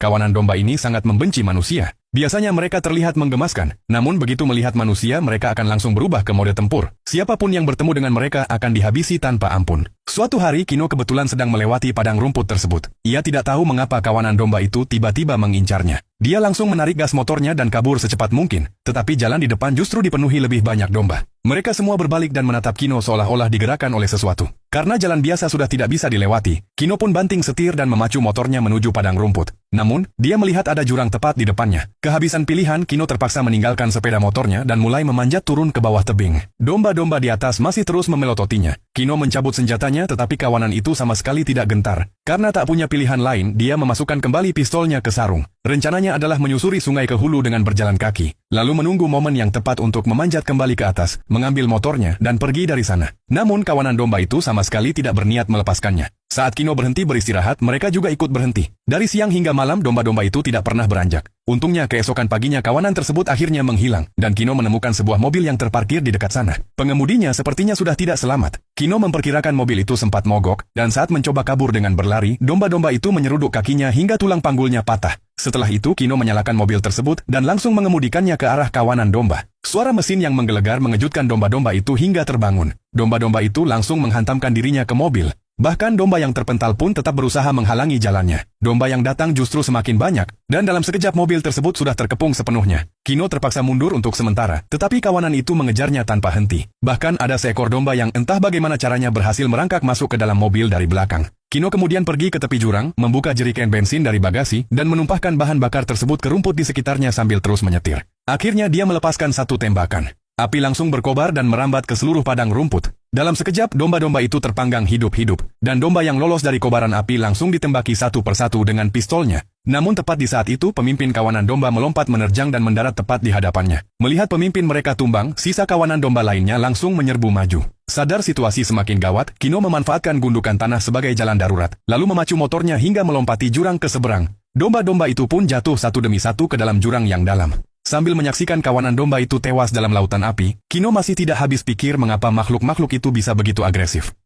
Kawanan domba ini sangat membenci manusia. Biasanya mereka terlihat menggemaskan, namun begitu melihat manusia mereka akan langsung berubah ke mode tempur. Siapapun yang bertemu dengan mereka akan dihabisi tanpa ampun. Suatu hari Kino kebetulan sedang melewati padang rumput tersebut. Ia tidak tahu mengapa kawanan domba itu tiba-tiba mengincarnya. Dia langsung menarik gas motornya dan kabur secepat mungkin, tetapi jalan di depan justru dipenuhi lebih banyak domba. Mereka semua berbalik dan menatap Kino seolah-olah digerakkan oleh sesuatu. Karena jalan biasa sudah tidak bisa dilewati, Kino pun banting setir dan memacu motornya menuju padang rumput. Namun, dia melihat ada jurang tepat di depannya. Kehabisan pilihan, Kino terpaksa meninggalkan sepeda motornya dan mulai memanjat turun ke bawah tebing. Domba-domba di atas masih terus memelototinya. Kino mencabut senjatanya tetapi kawanan itu sama sekali tidak gentar. Karena tak punya pilihan lain, dia memasukkan kembali pistolnya ke sarung. Rencananya adalah menyusuri sungai ke hulu dengan berjalan kaki. Lalu menunggu momen yang tepat untuk memanjat kembali ke atas, mengambil motornya dan pergi dari sana. Namun kawanan domba itu sama sekali tidak berniat melepaskannya. Saat Kino berhenti beristirahat, mereka juga ikut berhenti. Dari siang hingga malam domba-domba itu tidak pernah beranjak. Untungnya keesokan paginya kawanan tersebut akhirnya menghilang, dan Kino menemukan sebuah mobil yang terparkir di dekat sana. Pengemudinya sepertinya sudah tidak selamat. Kino memperkirakan mobil itu sempat mogok, dan saat mencoba kabur dengan berlari, domba-domba itu menyeruduk kakinya hingga tulang panggulnya patah. Setelah itu Kino menyalakan mobil tersebut dan langsung mengemudikannya ke arah kawanan domba. Suara mesin yang menggelegar mengejutkan domba-domba itu hingga terbangun. Domba-domba itu langsung menghantamkan dirinya ke mobil. Bahkan domba yang terpental pun tetap berusaha menghalangi jalannya. Domba yang datang justru semakin banyak, dan dalam sekejap mobil tersebut sudah terkepung sepenuhnya. Kino terpaksa mundur untuk sementara, tetapi kawanan itu mengejarnya tanpa henti. Bahkan ada seekor domba yang entah bagaimana caranya berhasil merangkak masuk ke dalam mobil dari belakang. Kino kemudian pergi ke tepi jurang, membuka jeriken bensin dari bagasi, dan menumpahkan bahan bakar tersebut ke rumput di sekitarnya sambil terus menyetir. Akhirnya dia melepaskan satu tembakan. Api langsung berkobar dan merambat ke seluruh padang rumput. Dalam sekejap, domba-domba itu terpanggang hidup-hidup, dan domba yang lolos dari kobaran api langsung ditembaki satu persatu dengan pistolnya. Namun tepat di saat itu, pemimpin kawanan domba melompat menerjang dan mendarat tepat di hadapannya. Melihat pemimpin mereka tumbang, sisa kawanan domba lainnya langsung menyerbu maju. Sadar situasi semakin gawat, Kino memanfaatkan gundukan tanah sebagai jalan darurat, lalu memacu motornya hingga melompati jurang ke seberang. Domba-domba itu pun jatuh satu demi satu ke dalam jurang yang dalam. Sambil menyaksikan kawanan domba itu tewas dalam lautan api, Kino masih tidak habis pikir mengapa makhluk-makhluk itu bisa begitu agresif.